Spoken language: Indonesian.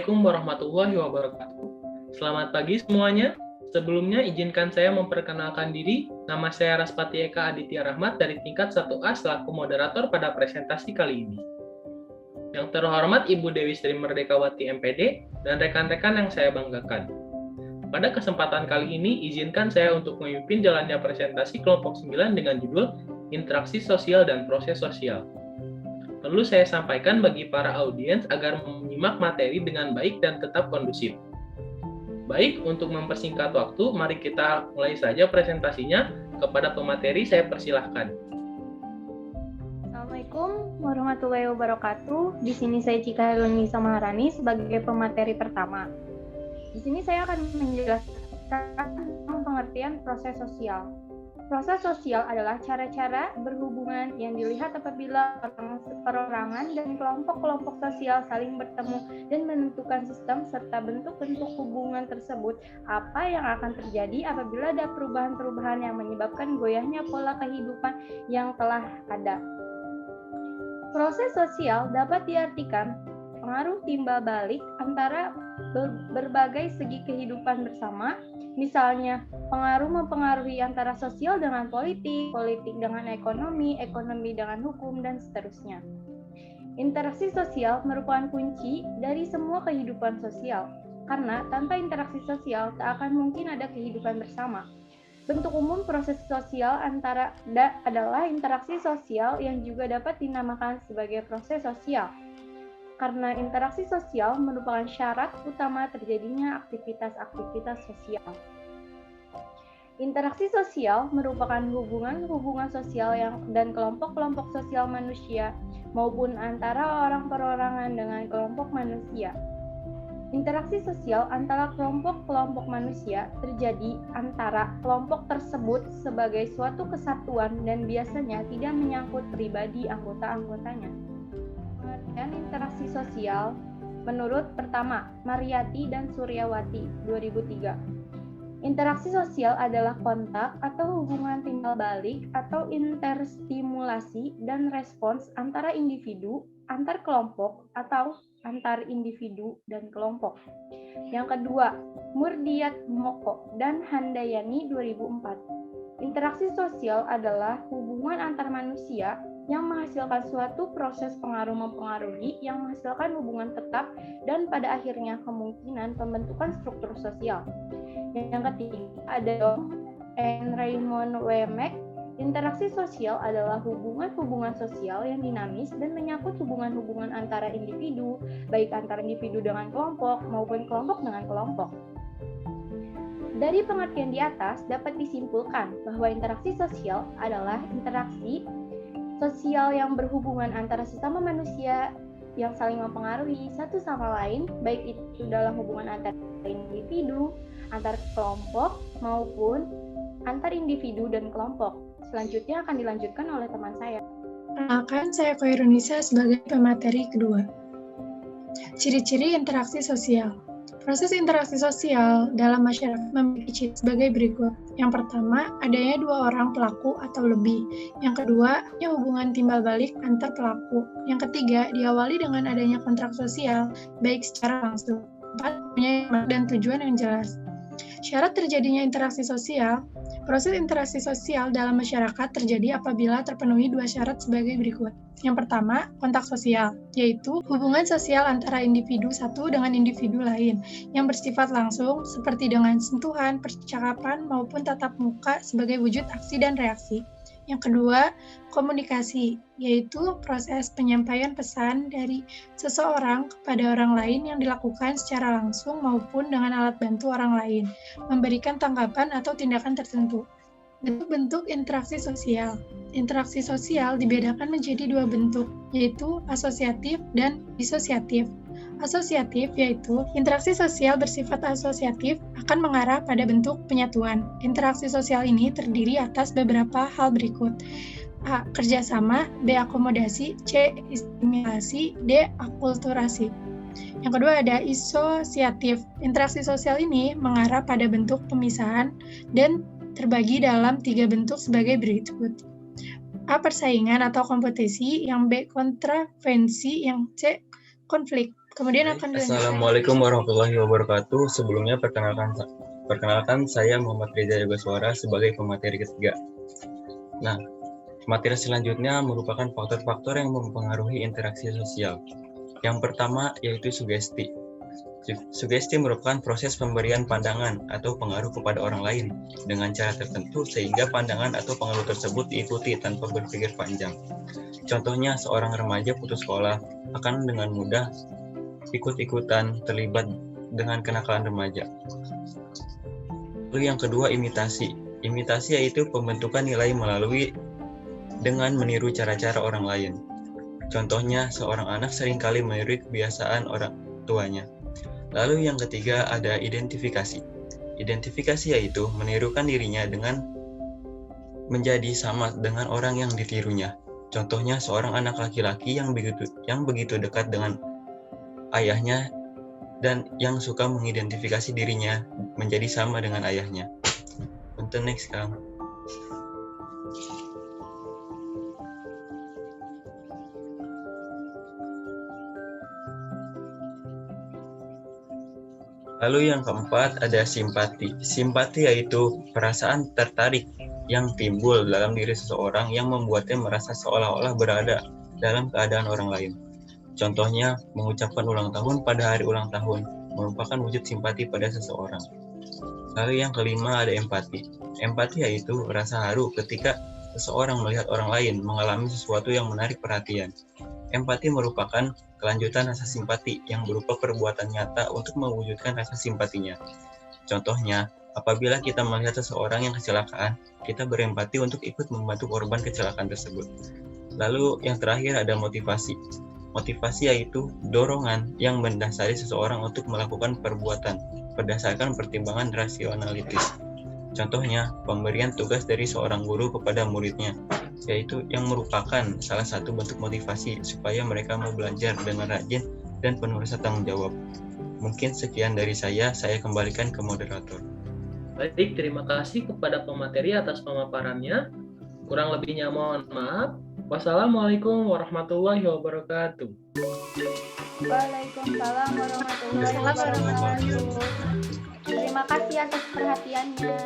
Assalamualaikum warahmatullahi wabarakatuh. Selamat pagi semuanya. Sebelumnya izinkan saya memperkenalkan diri. Nama saya Raspati Eka Aditya Rahmat dari tingkat 1A selaku moderator pada presentasi kali ini. Yang terhormat Ibu Dewi Sri Merdekawati MPD dan rekan-rekan yang saya banggakan. Pada kesempatan kali ini, izinkan saya untuk memimpin jalannya presentasi kelompok 9 dengan judul Interaksi Sosial dan Proses Sosial. Perlu saya sampaikan bagi para audiens agar menyimak materi dengan baik dan tetap kondusif. Baik, untuk mempersingkat waktu, mari kita mulai saja presentasinya. Kepada pemateri, saya persilahkan. Assalamualaikum warahmatullahi wabarakatuh. Di sini saya Cika Helunisa Maharani sebagai pemateri pertama. Di sini saya akan menjelaskan tentang pengertian proses sosial. Proses sosial adalah cara-cara berhubungan yang dilihat apabila perorangan dan kelompok-kelompok sosial saling bertemu dan menentukan sistem serta bentuk-bentuk hubungan tersebut. Apa yang akan terjadi apabila ada perubahan-perubahan yang menyebabkan goyahnya pola kehidupan yang telah ada. Proses sosial dapat diartikan pengaruh timbal balik antara berbagai segi kehidupan bersama. Misalnya, pengaruh mempengaruhi antara sosial dengan politik, politik dengan ekonomi, ekonomi dengan hukum, dan seterusnya. Interaksi sosial merupakan kunci dari semua kehidupan sosial, karena tanpa interaksi sosial tak akan mungkin ada kehidupan bersama. Bentuk umum proses sosial adalah interaksi sosial yang juga dapat dinamakan sebagai proses sosial. Karena interaksi sosial merupakan syarat utama terjadinya aktivitas-aktivitas sosial. Interaksi sosial merupakan hubungan-hubungan sosial dan kelompok-kelompok sosial manusia maupun antara orang perorangan dengan kelompok manusia. Interaksi sosial antara kelompok-kelompok manusia terjadi antara kelompok tersebut sebagai suatu kesatuan dan biasanya tidak menyangkut pribadi anggota-anggotanya. Pengertian interaksi sosial menurut pertama, Mariyati dan Suryawati 2003. Interaksi sosial adalah kontak atau hubungan timbal balik atau interstimulasi dan respons antara individu, antar kelompok, atau antar individu dan kelompok. Yang kedua, Murdiat Moko dan Handayani 2004. Interaksi sosial adalah hubungan antar manusia yang menghasilkan suatu proses pengaruh-mempengaruhi yang menghasilkan hubungan tetap dan pada akhirnya kemungkinan pembentukan struktur sosial. Yang ketiga ada Dong and Raymond Wemek. Interaksi sosial adalah hubungan-hubungan sosial yang dinamis dan menyangkut hubungan-hubungan antara individu, baik antara individu dengan kelompok maupun kelompok dengan kelompok. Dari pengertian di atas dapat disimpulkan bahwa interaksi sosial adalah interaksi sosial yang berhubungan antara sesama manusia yang saling mempengaruhi satu sama lain, baik itu dalam hubungan antar individu, antar kelompok, maupun antar individu dan kelompok. Selanjutnya akan dilanjutkan oleh teman saya. Perkenalkan, saya Koirunisa sebagai pemateri kedua. Ciri-ciri interaksi sosial. Proses interaksi sosial dalam masyarakat memiliki ciri sebagai berikut. Yang pertama, adanya dua orang pelaku atau lebih. Yang kedua, hubungan timbal balik antar pelaku. Yang ketiga, diawali dengan adanya kontrak sosial, baik secara langsung. Empat, punya dan tujuan yang jelas. Syarat terjadinya interaksi sosial. Proses interaksi sosial dalam masyarakat terjadi apabila terpenuhi dua syarat sebagai berikut. Yang pertama, kontak sosial, yaitu hubungan sosial antara individu satu dengan individu lain, yang bersifat langsung, seperti dengan sentuhan, percakapan, maupun tatap muka sebagai wujud aksi dan reaksi. Yang kedua, komunikasi, yaitu proses penyampaian pesan dari seseorang kepada orang lain yang dilakukan secara langsung maupun dengan alat bantu orang lain, memberikan tanggapan atau tindakan tertentu. Bentuk-bentuk interaksi sosial. Interaksi sosial dibedakan menjadi dua bentuk, yaitu asosiatif dan disosiatif. Asosiatif yaitu interaksi sosial bersifat asosiatif akan mengarah pada bentuk penyatuan. Interaksi sosial ini terdiri atas beberapa hal berikut. A. Kerjasama, B. Akomodasi, C. Asimilasi, D. Akulturasi. Yang kedua ada isosiatif. Interaksi sosial ini mengarah pada bentuk pemisahan dan terbagi dalam tiga bentuk sebagai berikut. A. Persaingan atau kompetisi, yang B. Kontravensi, yang C. Konflik. Kemudian akan dilanjutkan. Assalamualaikum warahmatullahi wabarakatuh. Sebelumnya perkenalkan saya Muhammad Reza Yogasuara sebagai pemateri ketiga. Nah, materi selanjutnya merupakan faktor-faktor yang mempengaruhi interaksi sosial. Yang pertama yaitu sugesti. Sugesti merupakan proses pemberian pandangan atau pengaruh kepada orang lain dengan cara tertentu sehingga pandangan atau pengaruh tersebut diikuti tanpa berpikir panjang. Contohnya, seorang remaja putus sekolah akan dengan mudah ikut-ikutan terlibat dengan kenakalan remaja. Lalu yang kedua, imitasi. Imitasi yaitu pembentukan nilai melalui dengan meniru cara-cara orang lain. Contohnya, seorang anak seringkali meniru kebiasaan orang tuanya. Lalu yang ketiga ada identifikasi. Identifikasi yaitu menirukan dirinya dengan menjadi sama dengan orang yang ditirunya. Contohnya, seorang anak laki-laki yang begitu dekat dengan ayahnya dan yang suka mengidentifikasi dirinya menjadi sama dengan ayahnya. Untuk next, Kang. Lalu yang keempat ada simpati. Simpati yaitu perasaan tertarik yang timbul dalam diri seseorang yang membuatnya merasa seolah-olah berada dalam keadaan orang lain. Contohnya, mengucapkan ulang tahun pada hari ulang tahun merupakan wujud simpati pada seseorang. Lalu yang kelima ada empati. Empati yaitu rasa haru ketika seseorang melihat orang lain mengalami sesuatu yang menarik perhatian. Empati merupakan kelanjutan rasa simpati yang berupa perbuatan nyata untuk mewujudkan rasa simpatinya. Contohnya, apabila kita melihat seseorang yang kecelakaan, kita berempati untuk ikut membantu korban kecelakaan tersebut. Lalu yang terakhir ada motivasi. Motivasi yaitu dorongan yang mendasari seseorang untuk melakukan perbuatan berdasarkan pertimbangan rasionalitis. Contohnya, pemberian tugas dari seorang guru kepada muridnya, yaitu yang merupakan salah satu bentuk motivasi supaya mereka mau belajar dengan rajin dan penuh rasa tanggung jawab. Mungkin sekian dari saya kembalikan ke moderator. Baik, terima kasih kepada pemateri atas pemaparannya. Kurang lebihnya mohon maaf. Wassalamualaikum warahmatullahi wabarakatuh. Waalaikumsalam warahmatullahi wabarakatuh. Terima kasih atas perhatiannya.